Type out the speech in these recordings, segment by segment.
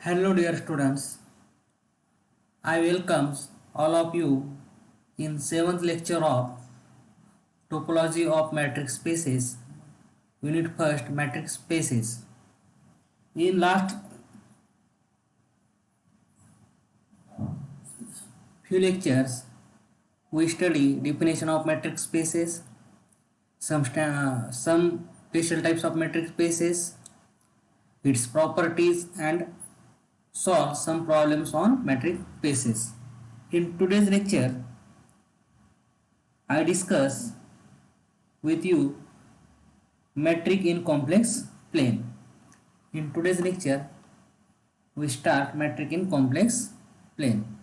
Hello dear students, I welcome all of you in 7th lecture of Topology of Matrix Spaces, Unit 1st Matrix Spaces. In last few lectures, we study definition of matrix spaces, some special types of matrix spaces, its properties and solve some problems on matrix spaces. In today's lecture, I discuss with you metric in complex plane. In today's lecture, we start metric in complex plane.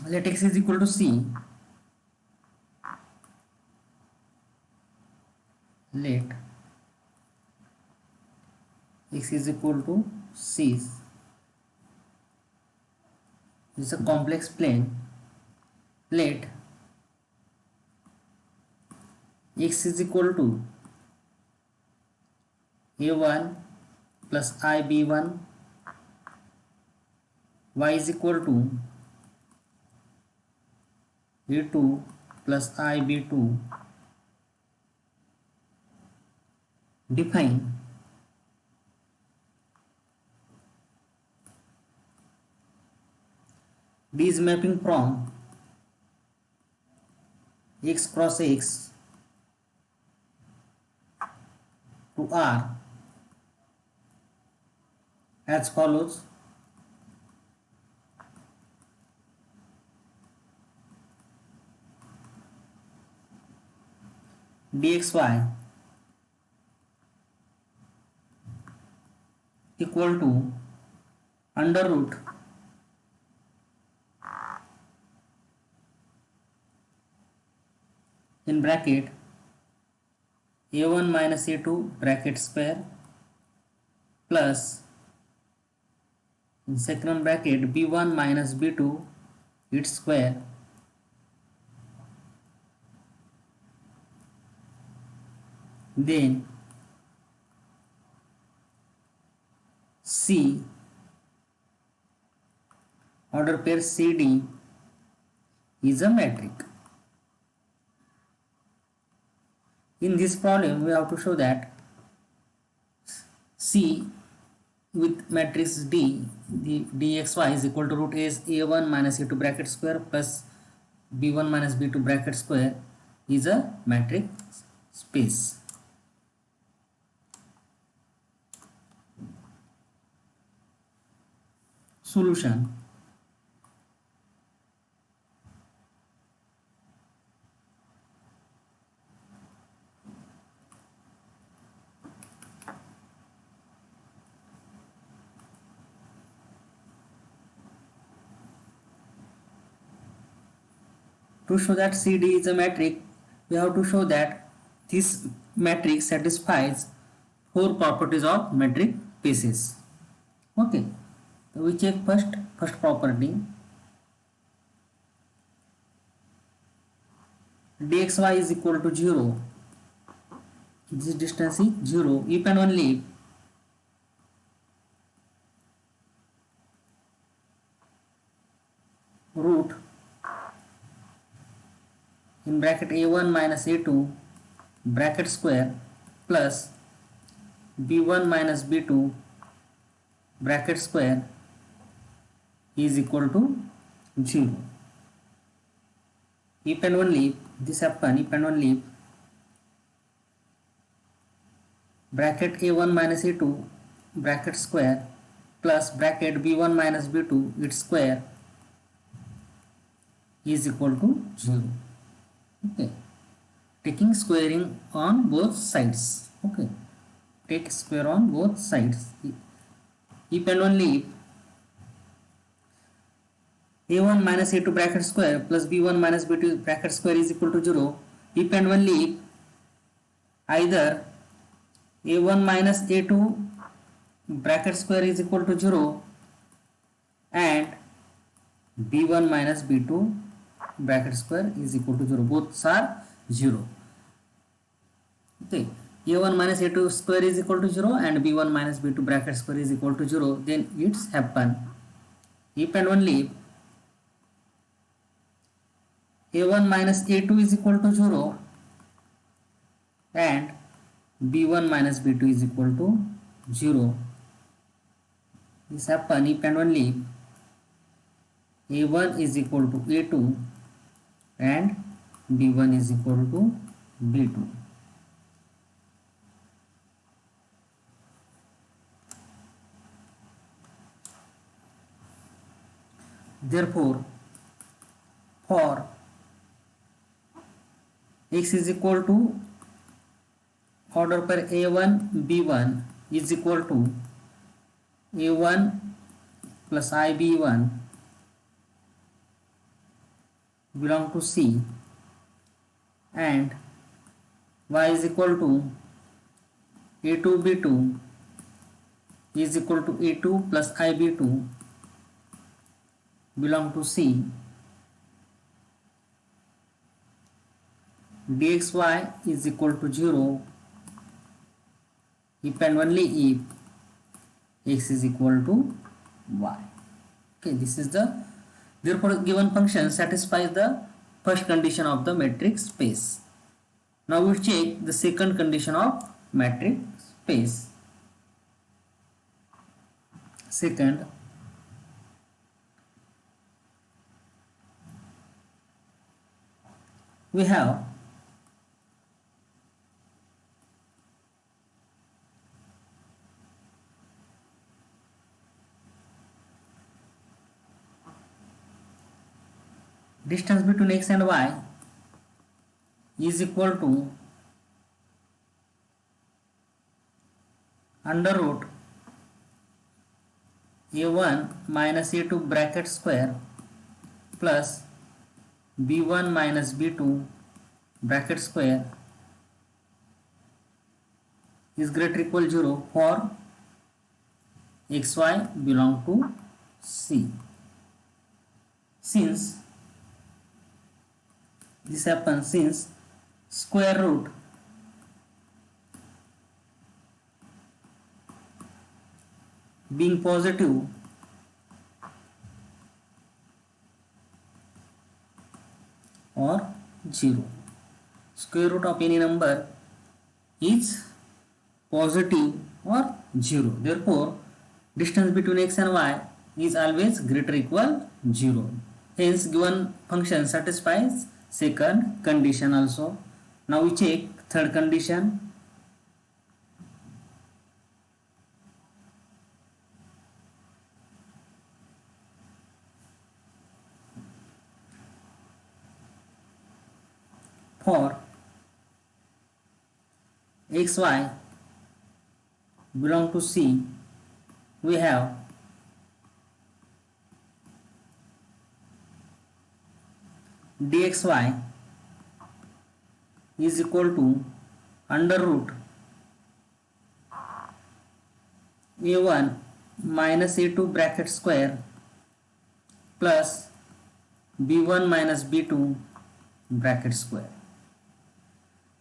Let x is equal to c. Let x is equal to c. This is a complex plane. Let x is equal to a1 plus ib1, y is equal to a2 plus ib2. Define D is mapping from x cross x to R as follows. Dxy equal to under root in bracket a1 minus a2 bracket square plus in second bracket b1 minus b2 its square then C order pair CD is a metric. In this problem we have to show that C with matrix D, the dxy is equal to root is a1 minus a2 bracket square plus b1 minus b2 bracket square is a metric space. Solution. To show that CD is a metric, we have to show that this matrix satisfies four properties of metric spaces. Okay, so we check first property. Dxy is equal to 0. This distance is 0 if and only if root in bracket a1 minus a2 bracket square plus b1 minus b2 bracket square is equal to 0. If and only if this happen, if and only if bracket a1 minus a2 bracket square plus bracket b1 minus b2 its square is equal to 0. Okay, taking squaring on both sides. Okay, take square on both sides. If and only if a1 minus a2 bracket square plus b1 minus b2 bracket square is equal to 0, if and only if either a1 minus a2 bracket square is equal to 0 and b1 minus b2 bracket square is equal to 0, both are 0. Okay, a1 minus a2 square is equal to 0 and b1 minus b2 bracket square is equal to 0, then it's happen if and only a1 minus a2 is equal to 0 and b1 minus b2 is equal to 0. This happen if and only a1 is equal to a2 and b1 is equal to b2. Therefore, for x is equal to order per a1 b1 is equal to a1 plus ib1 belong to C and y is equal to a2 b2 is equal to a2 plus ib2 belong to C, dxy is equal to 0 if and only if x is equal to y. Okay, this is the, therefore given function satisfies the first condition of the metric space. Now we check the second condition of metric space. Second, we have distance between x and y is equal to under root a1 minus a2 bracket square plus b1 minus b2 bracket square is greater equal 0 for xy belong to C. Since this happens, since square root being positive or 0, square root of any number is positive or 0, therefore distance between x and y is always greater equal 0. Hence given function satisfies second condition also. Now we check third condition. For xy belong to C, we have dxy is equal to under root a1 minus a2 bracket square plus b1 minus b2 bracket square.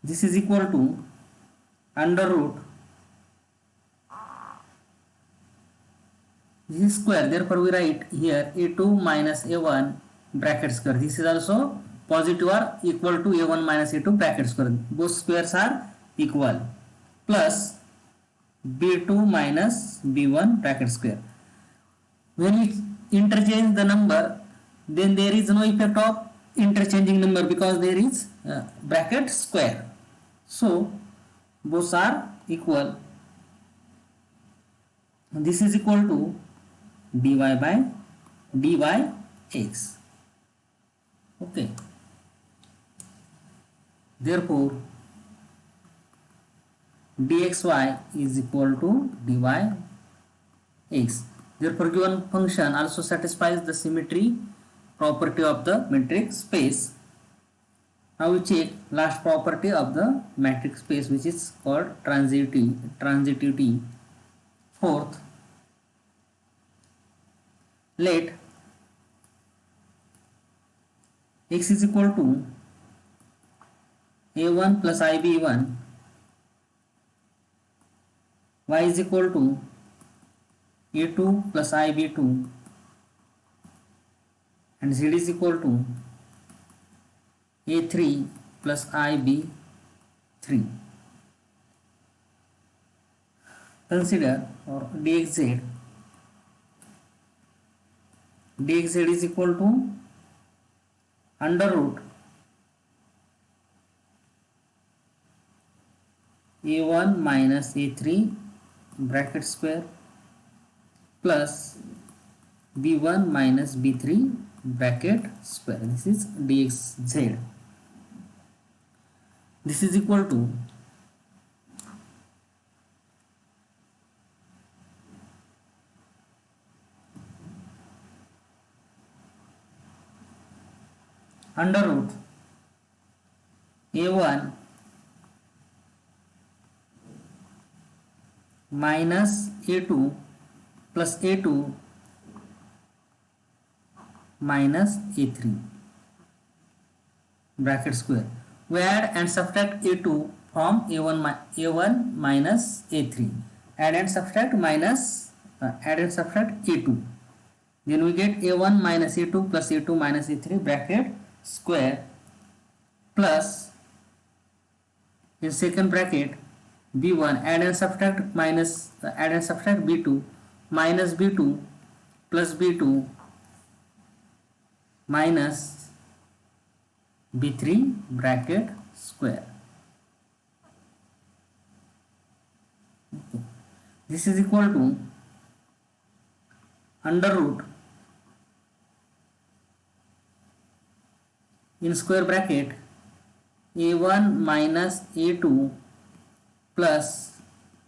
This is equal to under root, this is square, therefore we write here a2 minus a1 bracket square. This is also positive or equal to a1 minus a2 bracket square, both squares are equal, plus b2 minus b1 bracket square. When we interchange the number, then there is no effect of interchanging number because there is bracket square, so both are equal. This is equal to dy by dx. Okay, therefore dxy is equal to dy x. Therefore given function also satisfies the symmetry property of the metric space. Now we check last property of the metric space, which is called transitivity. Fourth, let x is equal to a1 plus ib1, y is equal to a2 plus ib2, and z is equal to a3 plus ib3. Consider or dxz is equal to under root a1 minus a3 bracket square plus b1 minus b3 bracket square. This is dxz. This is equal to under root a1 minus a2 plus a2 minus a3 bracket square. We add and subtract a2 from a1 minus a3. Add and subtract a2. Then we get a1 minus a2 plus a2 minus a3 bracket square plus in second bracket b1 add and subtract b2 minus b2 plus b2 minus b3 bracket square. Okay. This is equal to under root in square bracket a1 minus a2 plus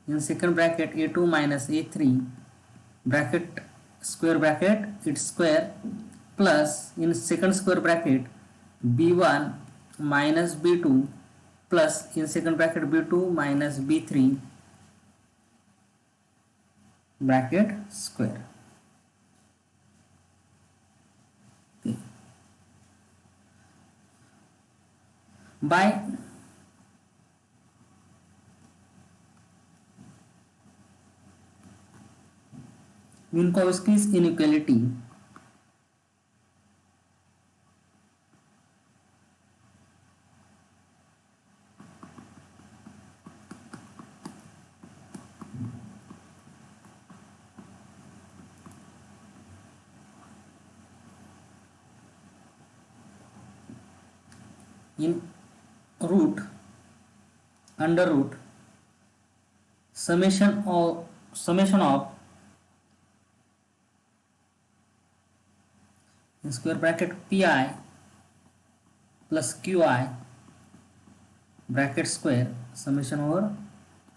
in second bracket a2 minus a3 bracket square bracket its square plus in second square bracket b1 minus b2 plus in second bracket b2 minus b3 bracket square. Okay. By Minkowski's inequality, in root under root summation of in square bracket pi plus qi bracket square summation over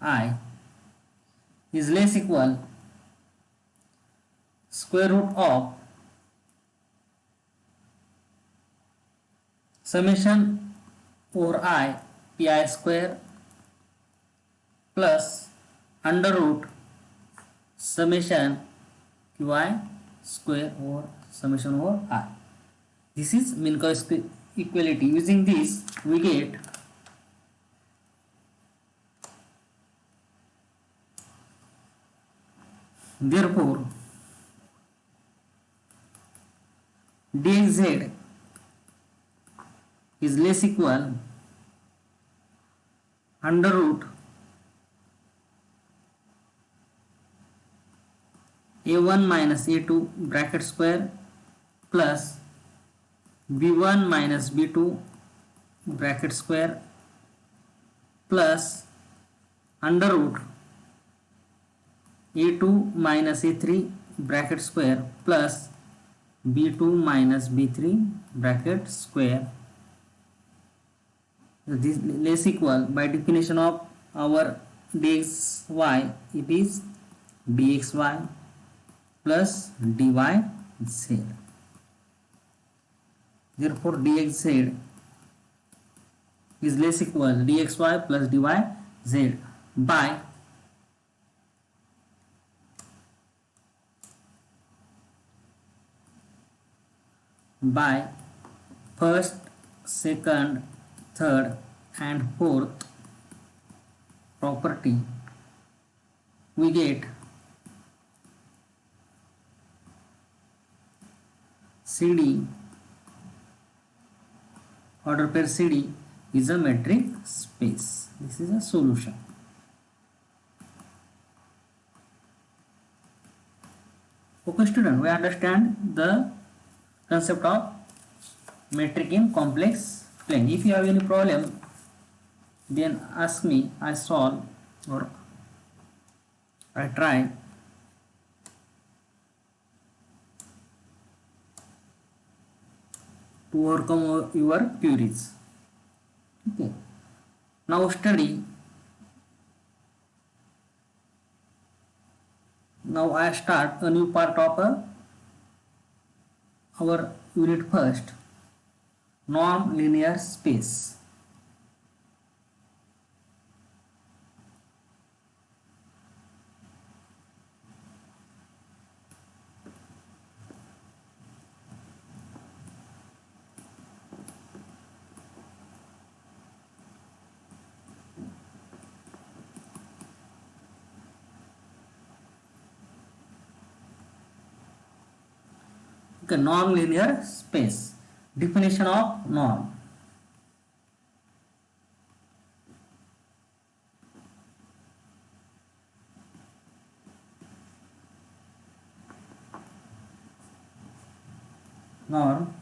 I is less equal square root of summation over I pi square plus under root summation qi square over summation over I. This is Minkowski equality. Using this we get therefore dxz is less equal under root a1 minus a2 bracket square plus b1 minus b2 bracket square plus under root a2 minus a3 bracket square plus b2 minus b3 bracket square. This less equal, by definition of our dxy, it is dxy plus dyz. Therefore dxz is less equal dxy plus dyz by first, second, third and fourth property. We get CD, order pair CD is a metric space. This is a solution. Okay student, we understand the concept of metric in complex plane. If you have any problem, then ask me, I solve or I try to overcome your queries. Okay. Now study. Now I start a new part of our unit first, non-linear space. Okay, non-linear space. Definition of norm. Norm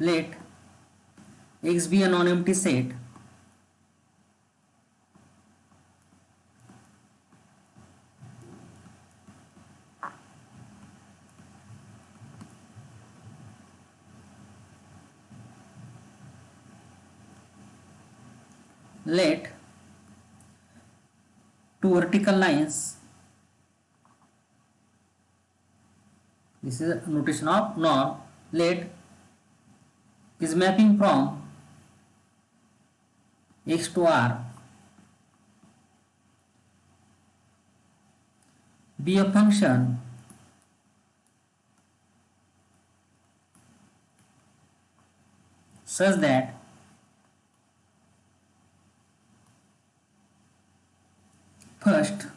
let X be a non-empty set let two vertical lines, this is a notation of norm, let is mapping from X to R be a function such that first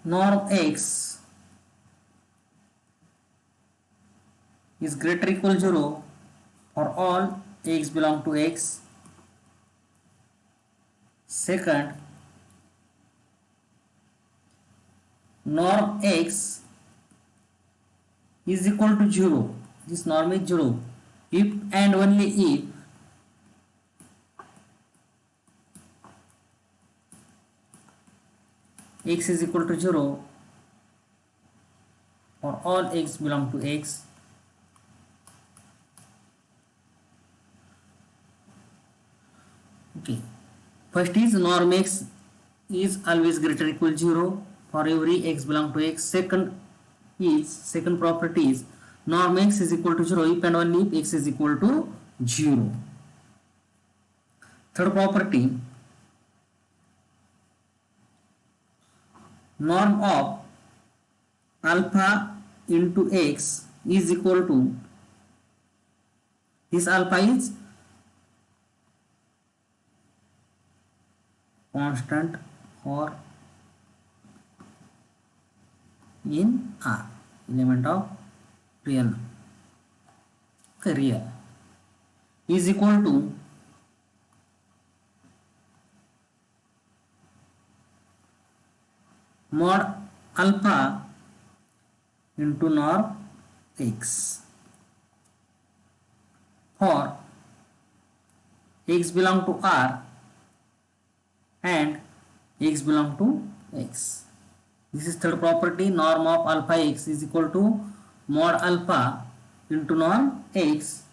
norm X is greater or equal to 0 for all X belong to X. Second, norm X is equal to 0. This norm is 0 if and only if X is equal to 0 for all X belong to X. Okay. First is norm X is always greater or equal to 0 for every X belong to X. Second property is norm X is equal to 0 if and only if X is equal to 0. Third property, norm of alpha into X is equal to, this alpha is constant or in R, element of real, okay, real, is equal to mod alpha into norm x for x belong to R and x belong to x. This is third property. Norm of alpha x is equal to mod alpha into norm x.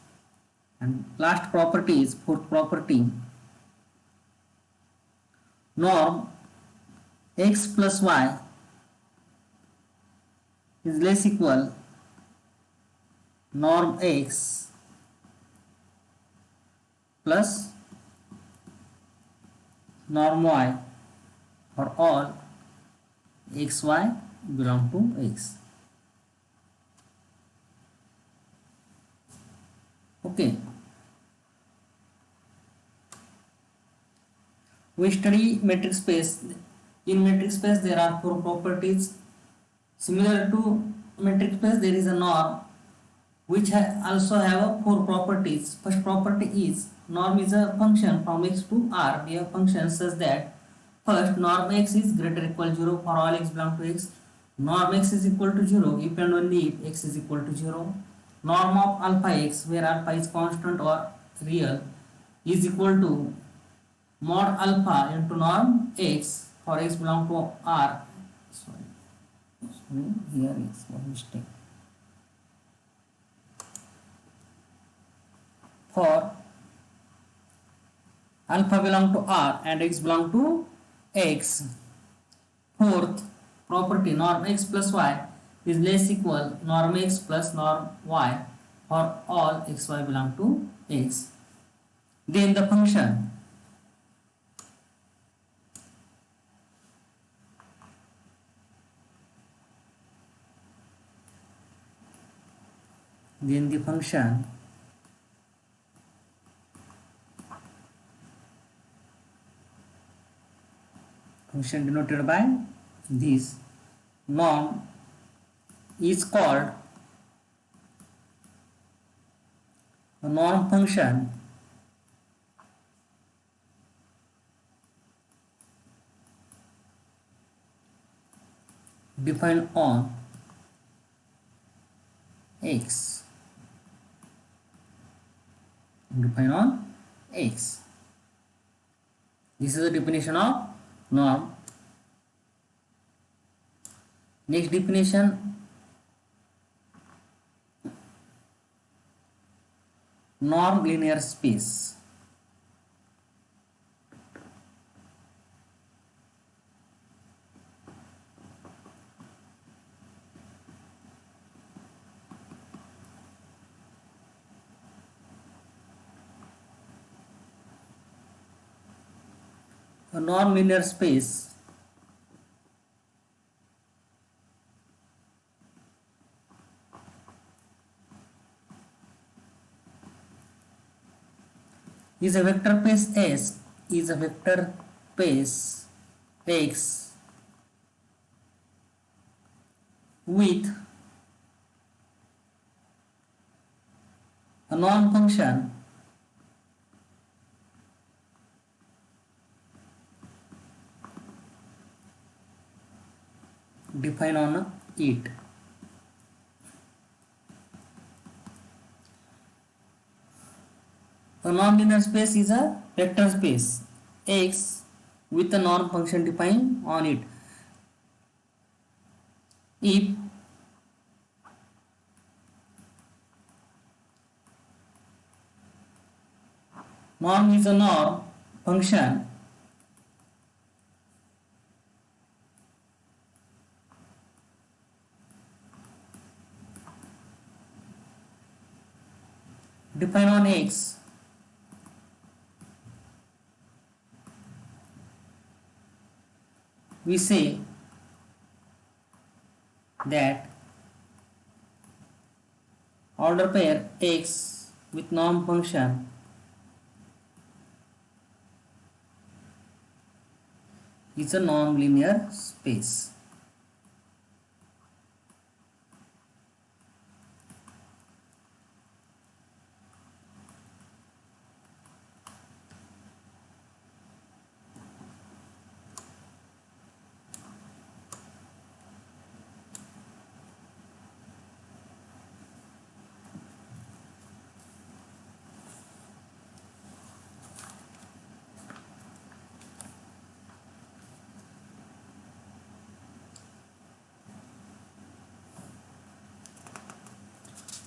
And last property is fourth property. Norm x plus y is less equal norm x plus norm y for all xy belong to x. Okay. We study metric space. In metric space there are four properties. Similar to metric space there is a norm which also have four properties. First property is norm is a function from x to R. We have functions such that first norm x is greater or equal to 0 for all x belong to x. Norm x is equal to 0 if and only if x is equal to 0. Norm of alpha x, where alpha is constant or real, is equal to mod alpha into norm x for x belong to R. Sorry, here is one mistake. For alpha belong to R and x belong to x. Fourth property, norm x plus y is less equal norm x plus norm y for all xy belong to x. Then the function function denoted by this norm is called a norm function defined on x. This is the definition of norm. Next definition, norm linear space. A norm linear space is a vector space S is a vector space X with a norm function defined on it. A non-linear space is a vector space X with a norm function defined on it. If norm is a norm function defined on X, we say that order pair X with norm function is a non-linear space.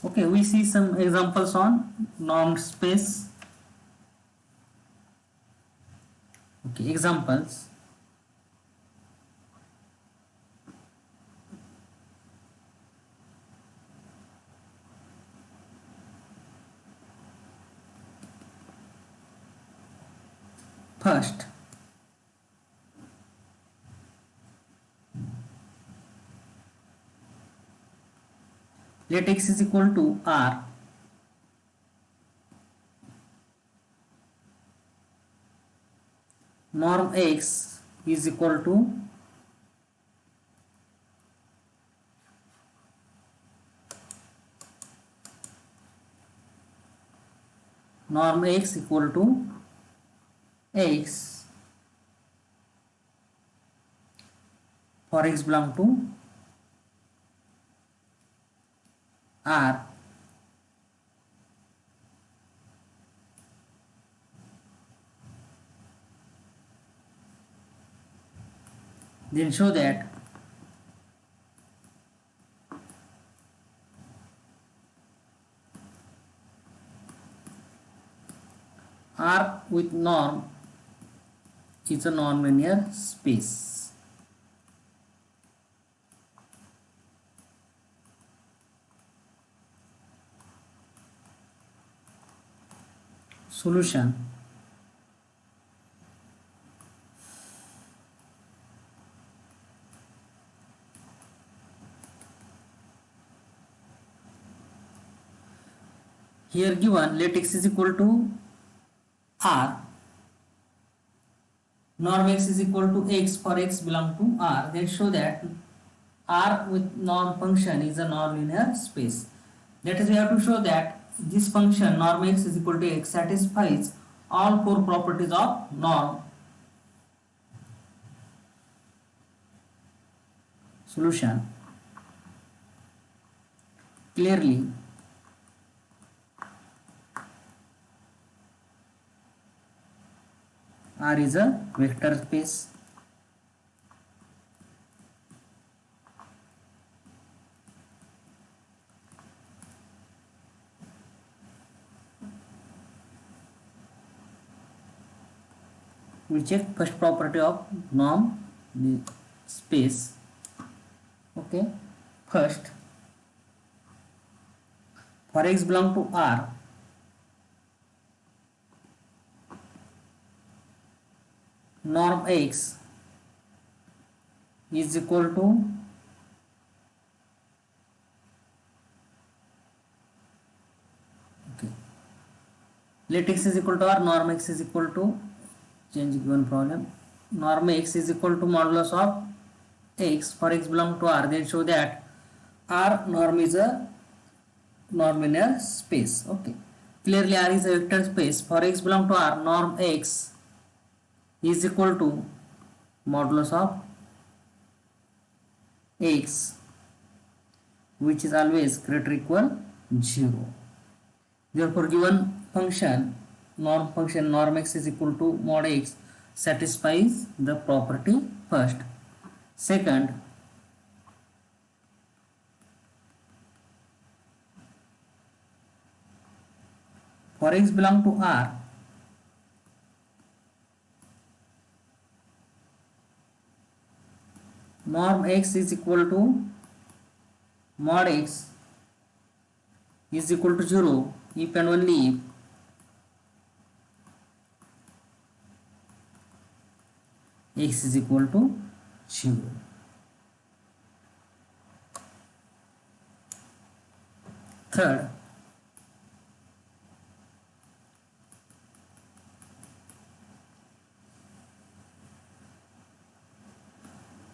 Okay, we see some examples on normed space. Okay, examples. First, let x is equal to r. Norm x is equal to norm x equal to x for x belong to r. Then show that R with norm is a nonlinear space. Solution. Here given, let x is equal to r. Norm x is equal to x for x belong to r. Then show that r with norm function is a nonlinear space. That is, we have to show that this function norm x is equal to x satisfies all four properties of norm. Solution. Clearly, R is a vector space. We check first property of norm, the space. Okay, first, for x belong to R, norm x is equal to let x is equal to r, norm x is equal to, change given problem, norm x is equal to modulus of x for x belong to r. Then show that r norm is a nonlinear space. Okay, clearly R is a vector space. For x belong to r, norm x is equal to modulus of x, which is always greater equal 0. Therefore, given function norm x is equal to mod x satisfies the property first. Second, for x belong to r, norm x is equal to mod x is equal to 0 if and only if x is equal to 0. Third,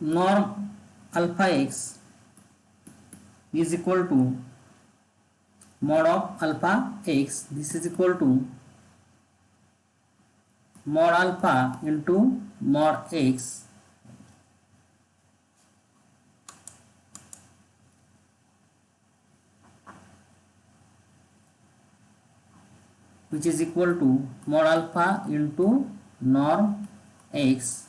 norm alpha x is equal to mod of alpha x. This is equal to mod alpha into mod x, which is equal to mod alpha into norm x.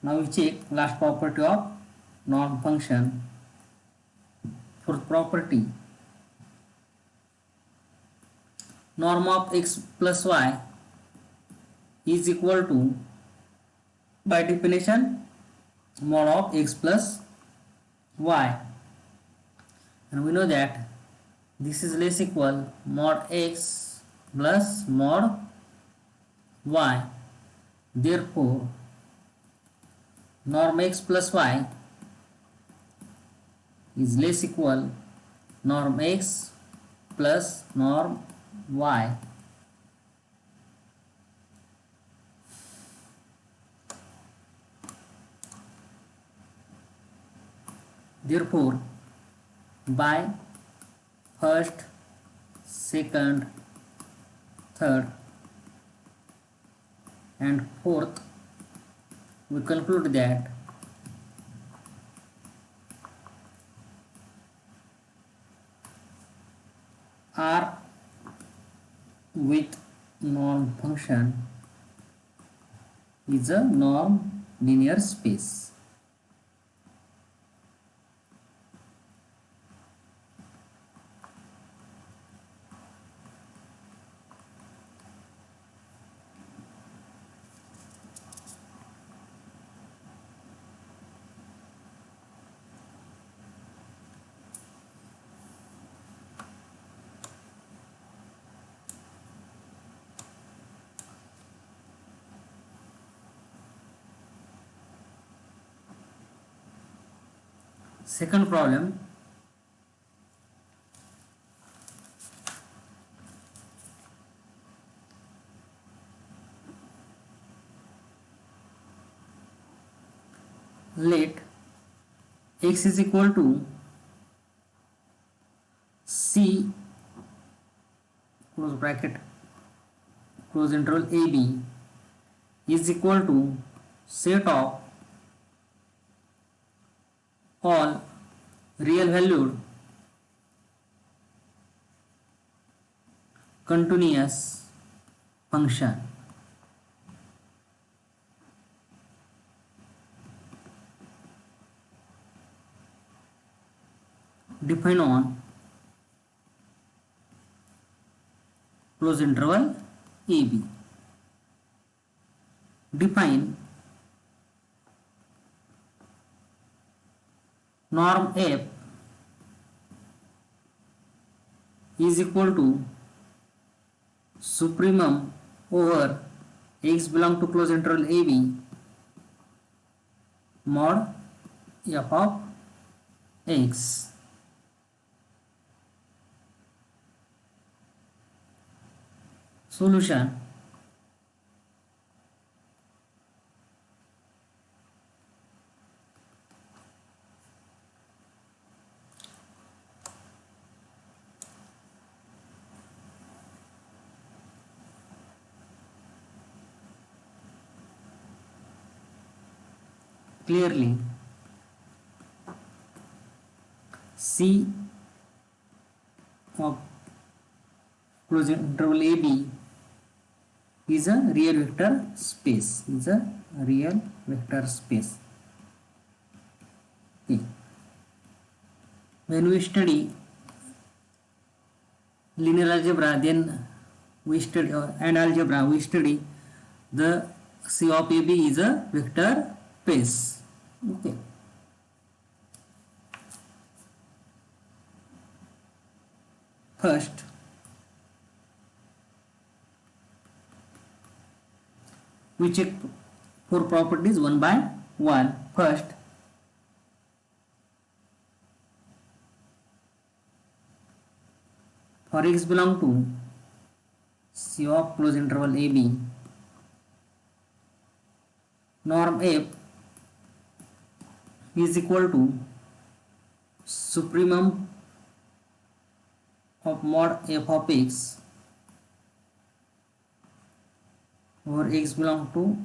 Now we check last property of norm function. Fourth property, norm of x plus y is equal to, by definition, mod of x plus y, and we know that this is less equal mod x plus mod y. Therefore norm x plus y is less equal norm x plus norm y. Therefore by first, second, third and fourth, we conclude that R with norm function is a norm linear space. Second problem, let x is equal to c close bracket close interval ab is equal to set of all real valued continuous function. Define on close interval AB. Define norm f is equal to supremum over x belong to close interval AB mod f of x. Solution, clearly C of close interval AB is a real vector space. Okay. When we study linear algebra, then we study and algebra, we study the C of AB is a vector space. Okay. First, we check four properties one by one. First, for x belong to C of close interval AB, norm f is equal to supremum of mod f of x over x belong to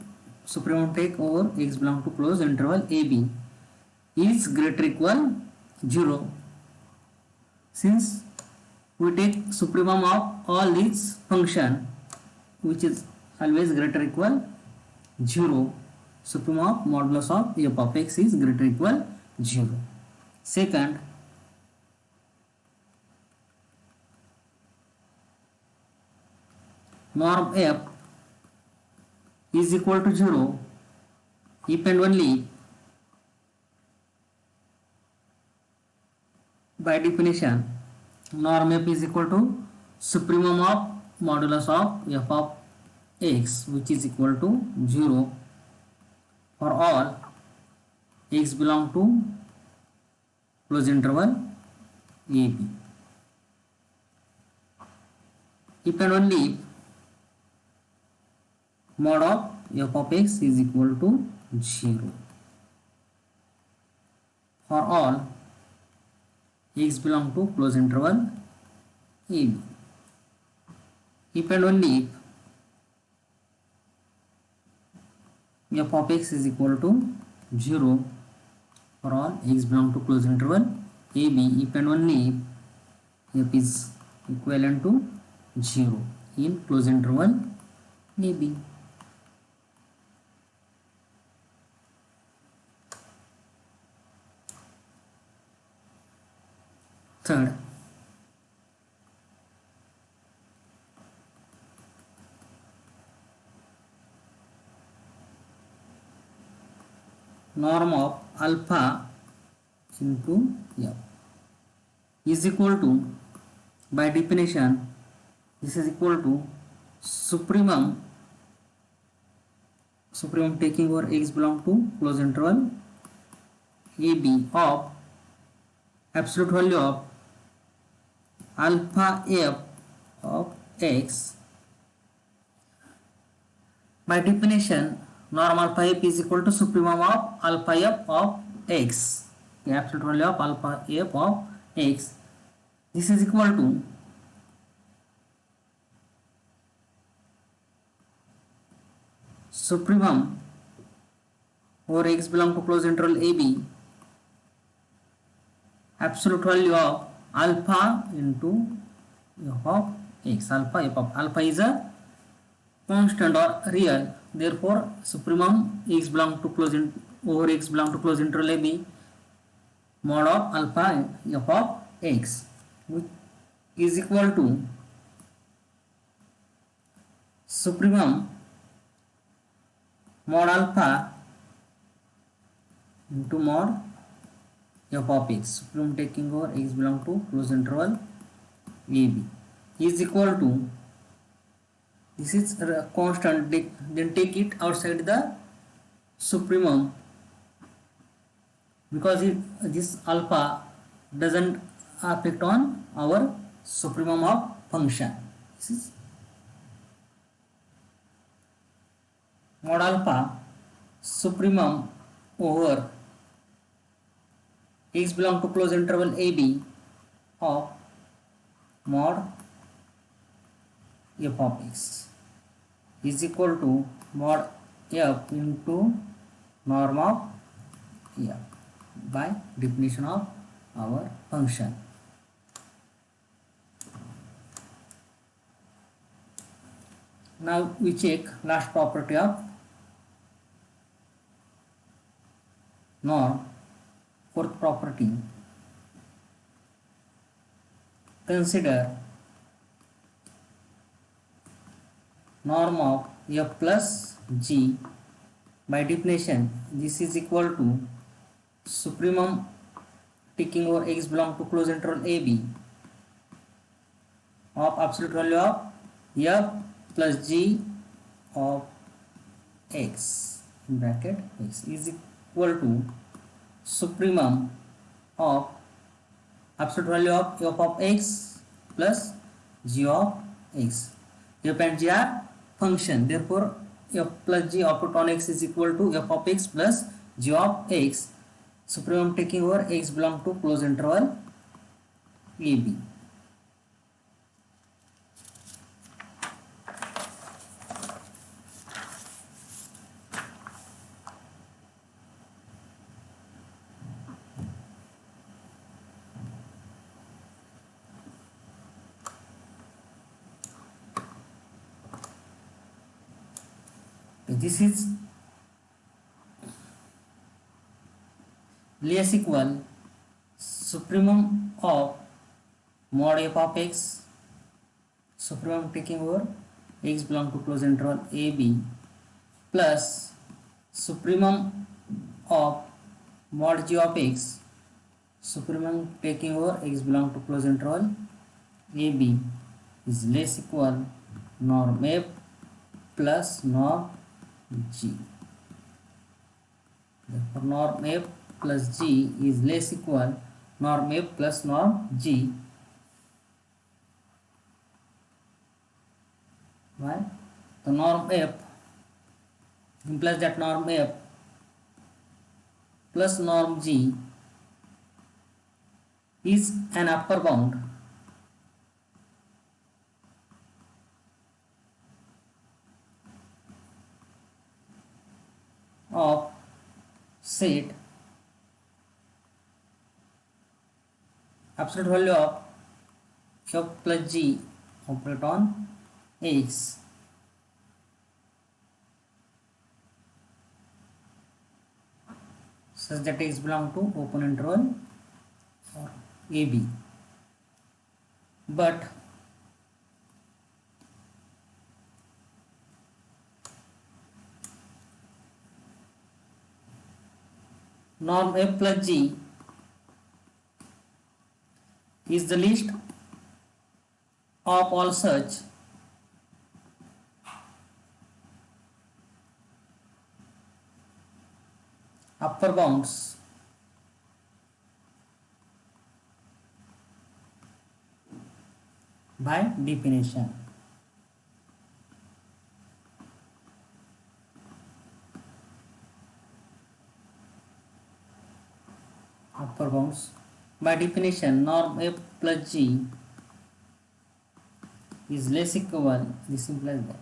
supremum take over x belong to close interval AB is greater equal 0. Since we take supremum of all these function which is always greater equal 0, supremum of modulus of f of x is greater equal 0. Second, norm f is equal to 0 if and only by definition norm f is equal to supremum of modulus of f of x, which is equal to 0 for all x belong to closed interval a b. If and only if mod of f of x is equal to 0 for all x belong to closed interval a b. If and only if f of x is equal to 0 for all x belong to closed interval a b, if and only if f is equivalent to 0 in closed interval a b. Third, norm of alpha into f is equal to, by definition, this is equal to supremum taking over x belong to closed interval a b of absolute value of alpha f of x. By definition, norm alpha f is equal to supremum of alpha f of x, the absolute value of alpha f of x. This is equal to supremum over x belong to closed interval a b absolute value of alpha into f of x. Alpha f of alpha is a constant or real, therefore supremum x belong to closed over x belong to closed interval a b mod of alpha f of x, which is equal to supremum mod alpha into mod f of x, supremum taking over x belong to closed interval a b, is equal to, this is a constant, then take it outside the supremum, because this alpha doesn't affect on our supremum of function. This is mod alpha supremum over x belong to closed interval a b of mod f of x is equal to mod f into norm of f by definition of our function. Now we check last property of norm. Fourth property, consider norm of f plus g. By definition, this is equal to supremum taking over x belong to closed interval a b of absolute value of f plus g of x in bracket x is equal to supremum of absolute value of f of x plus g of x. F and g are function, therefore f plus g output on x is equal to f of x plus g of x, supremum taking over x belong to closed interval a b. This is less equal supremum of mod f of x, supremum taking over x belong to closed interval a b, plus supremum of mod g of x, supremum taking over x belong to closed interval a b, is less equal norm f plus norm g. Therefore norm f plus g is less equal norm f plus norm g. Why? The norm f implies that norm f plus norm g is an upper bound of set absolute value of f plus g operate on x such that x belong to open interval or ab, but norm f plus g is the least of all such upper bounds by definition. Upper bounds by definition, norm f plus g is less equal, this implies that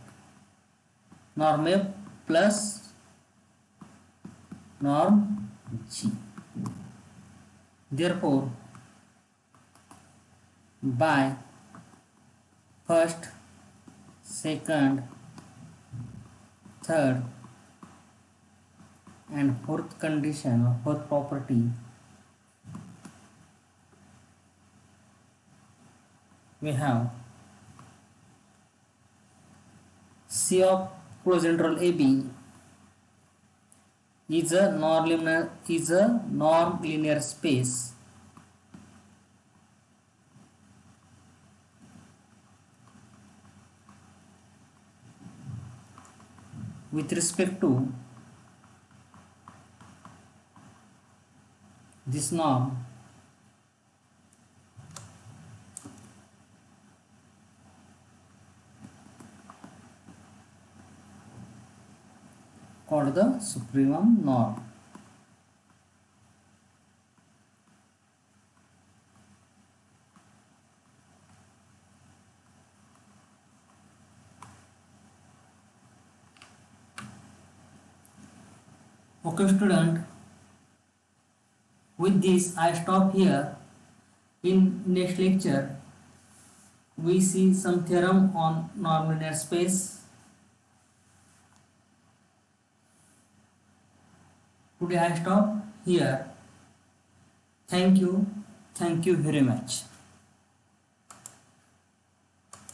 norm f plus norm g. Therefore by first, second, third and fourth condition or fourth property, we have C of closed interval AB is a norm linear space with respect to this norm called the supremum norm. Okay student, with this I stop here. In next lecture we see some theorem on norm linear space. Today I stop here. Thank you very much.